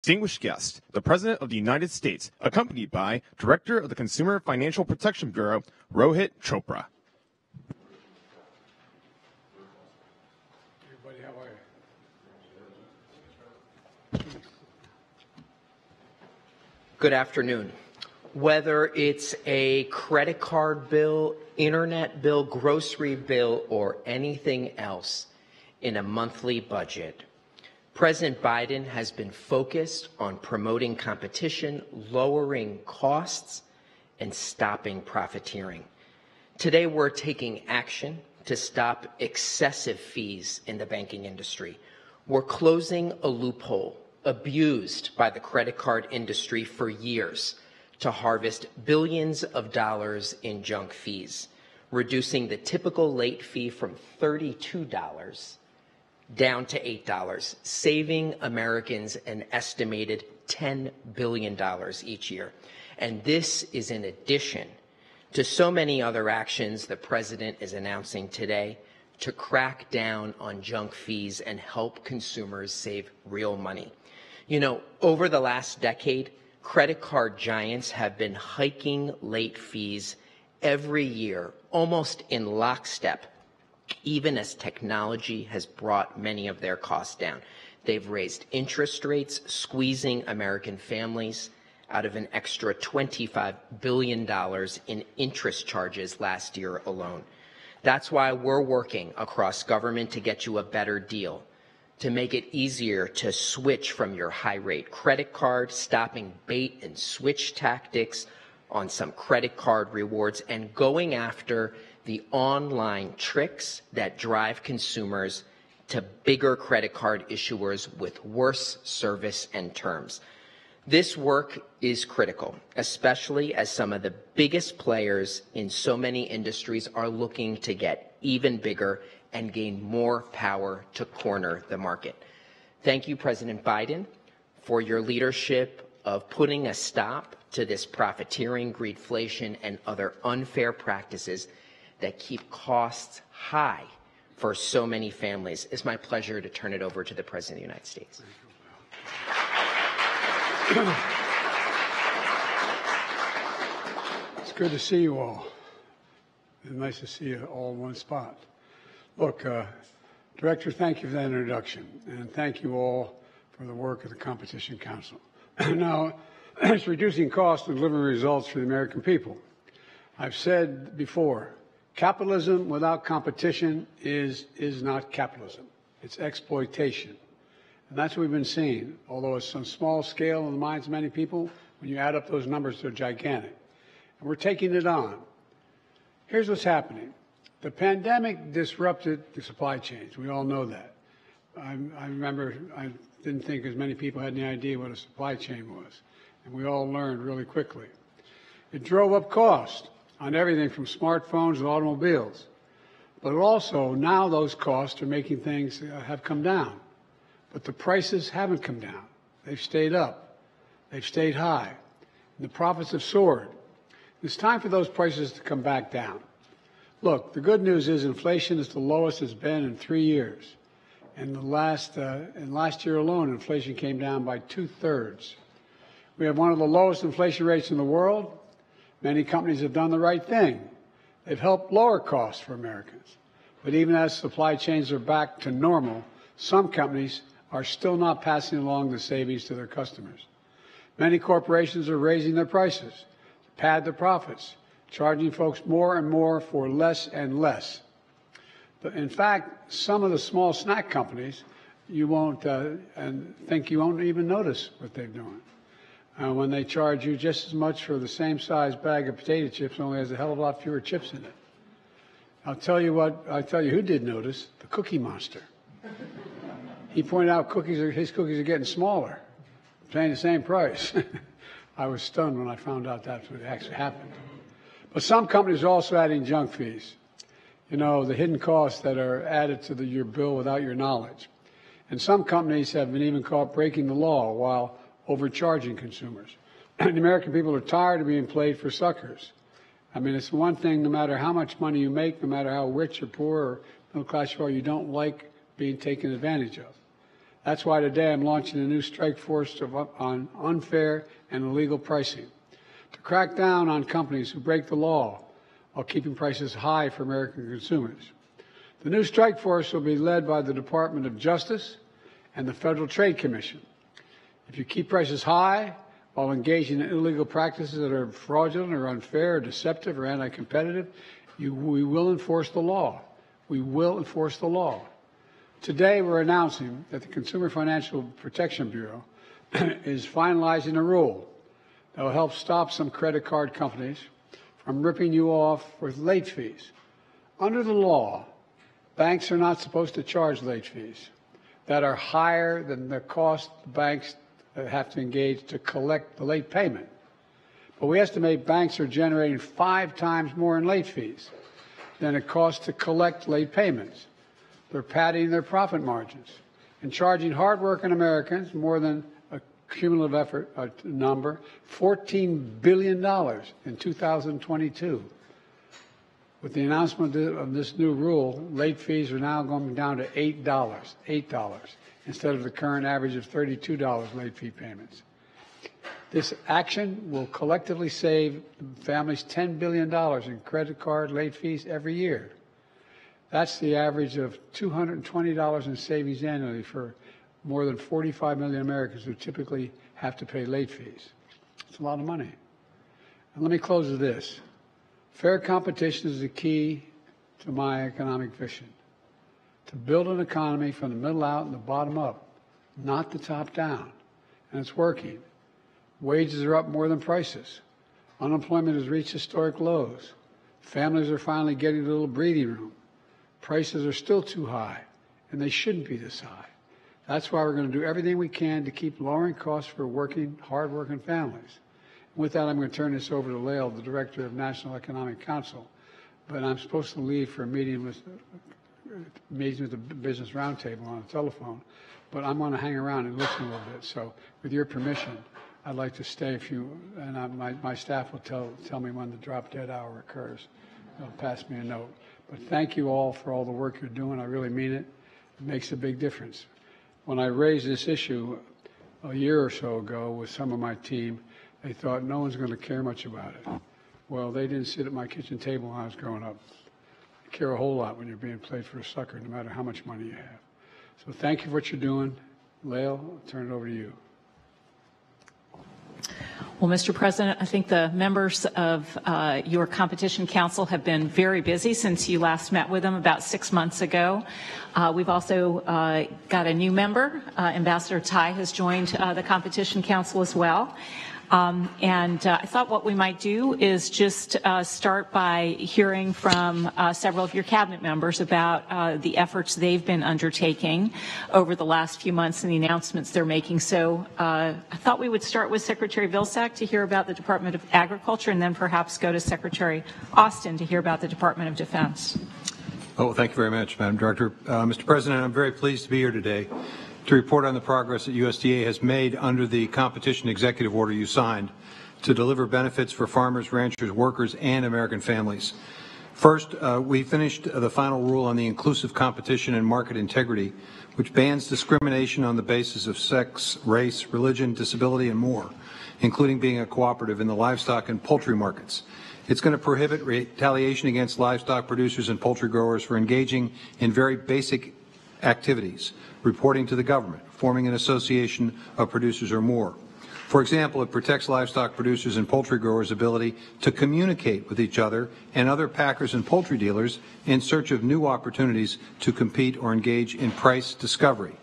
Distinguished guest, the President of the United States, accompanied by Director of the Consumer Financial Protection Bureau, Rohit Chopra. Everybody, how are you? Good afternoon. Whether it's a credit card bill, internet bill, grocery bill, or anything else in a monthly budget, President Biden has been focused on promoting competition, lowering costs, and stopping profiteering. Today, we're taking action to stop excessive fees in the banking industry. We're closing a loophole abused by the credit card industry for years to harvest billions of dollars in junk fees, reducing the typical late fee from $32 down to $8, saving Americans an estimated $10 billion each year. And this is in addition to so many other actions the President is announcing today to crack down on junk fees and help consumers save real money. You know, over the last decade, credit card giants have been hiking late fees every year, almost in lockstep, even as technology has brought many of their costs down. They've raised interest rates, squeezing American families out of an extra $25 billion in interest charges last year alone. That's why we're working across government to get you a better deal, to make it easier to switch from your high-rate credit card, stopping bait and switch tactics on some credit card rewards, and going after the online tricks that drive consumers to bigger credit card issuers with worse service and terms. This work is critical, especially as some of the biggest players in so many industries are looking to get even bigger and gain more power to corner the market. Thank you, President Biden, for your leadership of putting a stop to this profiteering, greedflation, and other unfair practices that keep costs high for so many families. It's my pleasure to turn it over to the President of the United States. It's good to see you all. It's nice to see you all in one spot. Look, Director, thank you for that introduction, and thank you all for the work of the Competition Council. Now, it's reducing costs and delivering results for the American people. I've said before, capitalism without competition is not capitalism. It's exploitation. And that's what we've been seeing. Although it's on small scale in the minds of many people, when you add up those numbers, they're gigantic. And we're taking it on. Here's what's happening. The pandemic disrupted the supply chains. We all know that. I remember I didn't think as many people had any idea what a supply chain was. And we all learned really quickly. It drove up cost on everything from smartphones to automobiles. But also, now those costs are making things have come down. But the prices haven't come down. They've stayed up. They've stayed high. And the profits have soared. It's time for those prices to come back down. Look, the good news is inflation is the lowest it's been in 3 years. And last year alone, inflation came down by 2/3. We have one of the lowest inflation rates in the world. Many companies have done the right thing. They've helped lower costs for Americans. But even as supply chains are back to normal, some companies are still not passing along the savings to their customers. Many corporations are raising their prices to pad their profits, charging folks more and more for less and less. But in fact, some of the small snack companies, you won't even notice what they're doing. When they charge you just as much for the same size bag of potato chips, only has a hell of a lot fewer chips in it. I'll tell you who did notice, the Cookie Monster. He pointed out his cookies are getting smaller, paying the same price. I was stunned when I found out that's what actually happened. But some companies are also adding junk fees. You know, the hidden costs that are added to your bill without your knowledge. And some companies have been even caught breaking the law while overcharging consumers. The American people are tired of being played for suckers. I mean, it's one thing, no matter how much money you make, no matter how rich or poor or middle class you are, you don't like being taken advantage of. That's why today I'm launching a new strike force on unfair and illegal pricing to crack down on companies who break the law while keeping prices high for American consumers. The new strike force will be led by the Department of Justice and the Federal Trade Commission. If you keep prices high while engaging in illegal practices that are fraudulent or unfair or deceptive or anti-competitive, we will enforce the law. We will enforce the law. Today, we're announcing that the Consumer Financial Protection Bureau is finalizing a rule that will help stop some credit card companies from ripping you off with late fees. Under the law, banks are not supposed to charge late fees that are higher than the cost the banks have to engage to collect the late payment. But we estimate banks are generating 5 times more in late fees than it costs to collect late payments. They're padding their profit margins and charging hardworking Americans more than a cumulative effort number, $14 billion in 2022. With the announcement of this new rule, late fees are now going down to $8 instead of the current average of $32 late fee payments. This action will collectively save families $10 billion in credit card late fees every year. That's the average of $220 in savings annually for more than 45 million Americans who typically have to pay late fees. It's a lot of money. And let me close with this. Fair competition is the key to my economic vision. To build an economy from the middle out and the bottom up, not the top down. And it's working. Wages are up more than prices. Unemployment has reached historic lows. Families are finally getting a little breathing room. Prices are still too high, and they shouldn't be this high. That's why we're going to do everything we can to keep lowering costs for hard-working families. With that, I'm going to turn this over to Lael, the Director of National Economic Council. But I'm supposed to leave for a meeting with the Business Roundtable on the telephone. But I'm going to hang around and listen a little bit. So with your permission, I'd like to stay and my staff will tell me when the drop-dead hour occurs. They'll pass me a note. But thank you all for all the work you're doing. I really mean it. It makes a big difference. When I raised this issue a year or so ago with some of my team, they thought no one's going to care much about it. Well, they didn't sit at my kitchen table when I was growing up. You care a whole lot when you're being played for a sucker, no matter how much money you have. So thank you for what you're doing. Lael, I'll turn it over to you. Well, Mr. President, I think the members of your Competition Council have been very busy since you last met with them about 6 months ago. We've also got a new member. Ambassador Tai has joined the Competition Council as well. I thought what we might do is just start by hearing from several of your cabinet members about the efforts they've been undertaking over the last few months and the announcements they're making. So I thought we would start with Secretary Vilsack to hear about the Department of Agriculture and then perhaps go to Secretary Austin to hear about the Department of Defense. Oh, thank you very much, Madam Director. Mr. President, I'm very pleased to be here today to report on the progress that USDA has made under the competition executive order you signed to deliver benefits for farmers, ranchers, workers, and American families. First, we finished the final rule on the inclusive competition and market integrity, which bans discrimination on the basis of sex, race, religion, disability, and more, including being a cooperative in the livestock and poultry markets. It's going to prohibit retaliation against livestock producers and poultry growers for engaging in very basic activities, reporting to the government, forming an association of producers or more. For example, it protects livestock producers and poultry growers' ability to communicate with each other and other packers and poultry dealers in search of new opportunities to compete or engage in price discovery.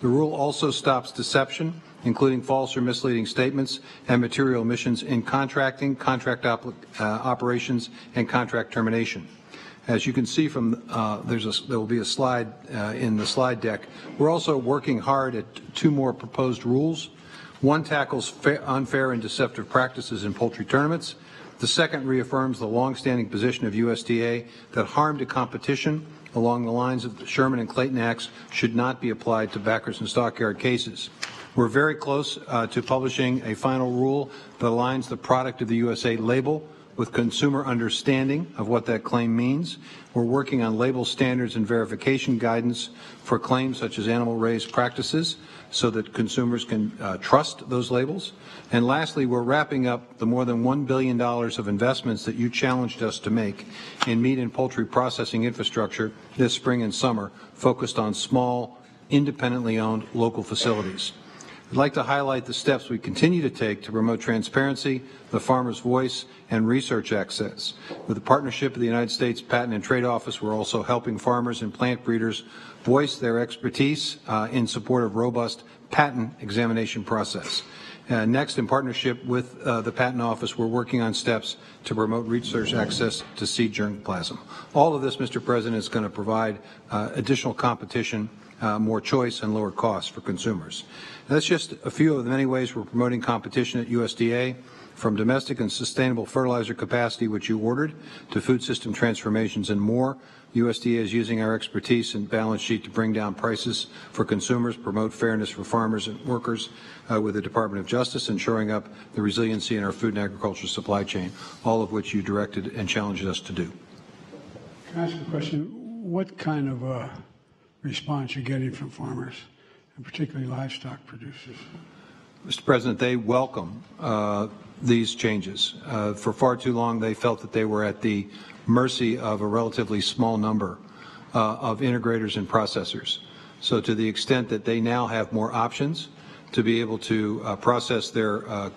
The rule also stops deception, including false or misleading statements and material omissions in contracting, contract operations, and contract termination. As you can see from, there will be a slide in the slide deck. We're also working hard at 2 more proposed rules. One tackles unfair and deceptive practices in poultry tournaments. The second reaffirms the longstanding position of USDA that harm to competition along the lines of the Sherman and Clayton Acts should not be applied to backers and stockyard cases. We're very close to publishing a final rule that aligns the product of the USA label with consumer understanding of what that claim means. We're working on label standards and verification guidance for claims such as animal-raised practices so that consumers can trust those labels. And lastly, we're wrapping up the more than $1 billion of investments that you challenged us to make in meat and poultry processing infrastructure this spring and summer, focused on small, independently owned local facilities. I'd like to highlight the steps we continue to take to promote transparency, the farmer's voice, and research access. With the partnership of the United States Patent and Trade Office, we're also helping farmers and plant breeders voice their expertise in support of robust patent examination process. Next, in partnership with the Patent Office, we're working on steps to promote research access to seed germplasm. All of this, Mr. President, is going to provide additional competition, more choice, and lower costs for consumers. And that's just a few of the many ways we're promoting competition at USDA, from domestic and sustainable fertilizer capacity, which you ordered, to food system transformations and more. USDA is using our expertise and balance sheet to bring down prices for consumers, promote fairness for farmers and workers with the Department of Justice, and shoring up the resiliency in our food and agriculture supply chain, all of which you directed and challenged us to do. Can I ask a question? What kind of response you're getting from farmers, and particularly livestock producers? Mr. President, they welcome these changes. For far too long, they felt that they were at the mercy of a relatively small number of integrators and processors. So to the extent that they now have more options to be able to process their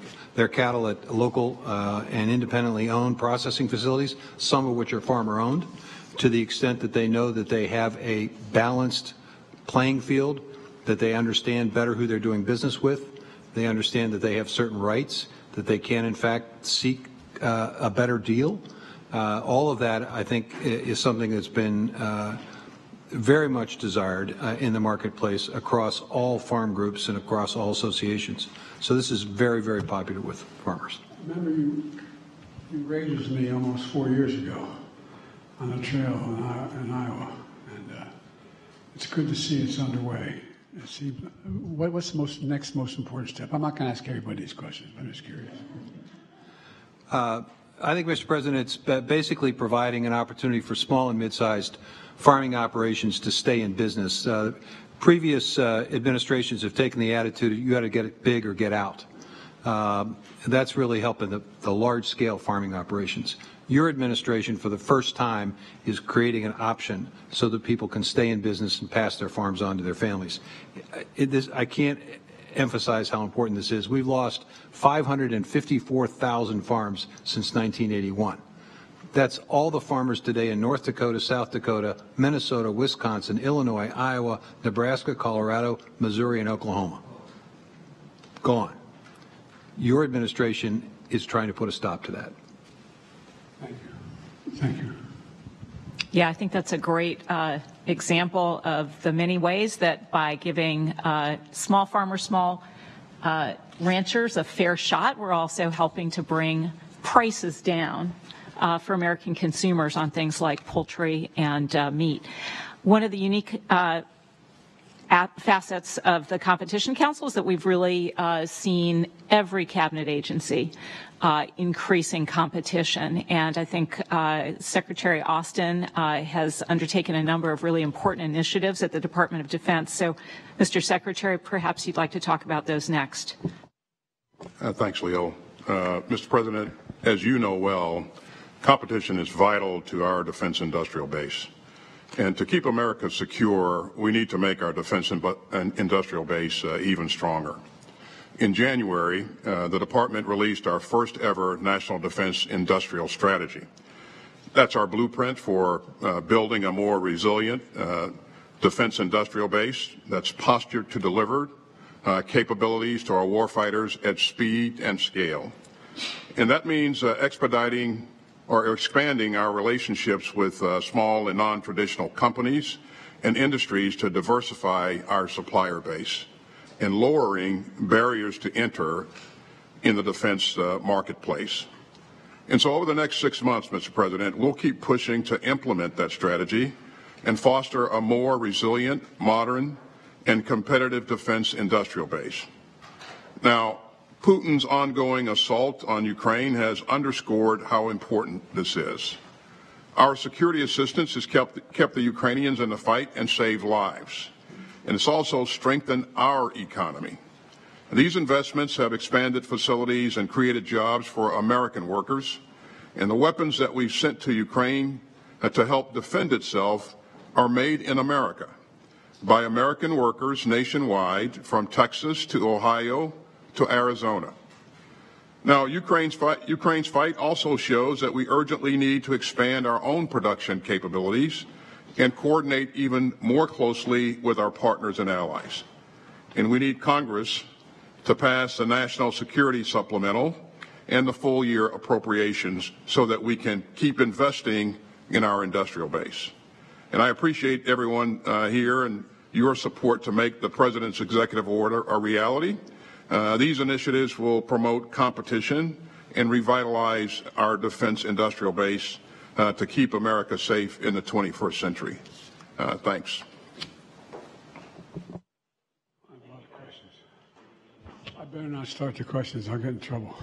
cattle at local and independently owned processing facilities, some of which are farmer owned, to the extent that they know that they have a balanced playing field, that they understand better who they're doing business with, they understand that they have certain rights, that they can in fact seek a better deal. All of that, I think, is something that's been very much desired in the marketplace across all farm groups and across all associations. So this is very, very popular with farmers. Remember, you raised me almost 4 years ago on a trail in Iowa, and it's good to see it's underway. See, what's the next most important step? I'm not going to ask everybody these questions, but I'm just curious. I think, Mr. President, it's basically providing an opportunity for small and mid-sized farming operations to stay in business. Previous administrations have taken the attitude, you got to get it big or get out. That's really helping the large-scale farming operations. Your administration, for the first time, is creating an option so that people can stay in business and pass their farms on to their families. I can't emphasize how important this is. We've lost 554,000 farms since 1981. That's all the farmers today in North Dakota, South Dakota, Minnesota, Wisconsin, Illinois, Iowa, Nebraska, Colorado, Missouri, and Oklahoma. Gone. Your administration is trying to put a stop to that. Thank you. Thank you. Yeah, I think that's a great example of the many ways that by giving small farmers, small ranchers a fair shot, we're also helping to bring prices down for American consumers on things like poultry and meat. One of the unique facets of the Competition Council is that we've really seen every cabinet agency increasing competition. And I think Secretary Austin has undertaken a number of really important initiatives at the Department of Defense. So, Mr. Secretary, perhaps you'd like to talk about those next. Thanks, Leo. Mr. President, as you know well, competition is vital to our defense industrial base. And to keep America secure, we need to make our defense industrial base even stronger. In January, the Department released our first ever National Defense Industrial Strategy. That's our blueprint for building a more resilient defense industrial base that's postured to deliver capabilities to our warfighters at speed and scale. And that means expediting or expanding our relationships with small and non-traditional companies and industries to diversify our supplier base and lowering barriers to enter in the defense marketplace. And so over the next 6 months, Mr. President, we'll keep pushing to implement that strategy and foster a more resilient, modern, and competitive defense industrial base. Now, Putin's ongoing assault on Ukraine has underscored how important this is. Our security assistance has kept the Ukrainians in the fight and saved lives. And it's also strengthened our economy. These investments have expanded facilities and created jobs for American workers. And the weapons that we've sent to Ukraine to help defend itself are made in America by American workers nationwide, from Texas to Ohio to Arizona. Now, Ukraine's fight also shows that we urgently need to expand our own production capabilities and coordinate even more closely with our partners and allies. And we need Congress to pass the National Security Supplemental and the full year appropriations so that we can keep investing in our industrial base. And I appreciate everyone here and your support to make the President's executive order a reality. These initiatives will promote competition and revitalize our defense industrial base to keep America safe in the 21st century. Thanks. I have a lot of questions. I better not start the questions. I'll get in trouble.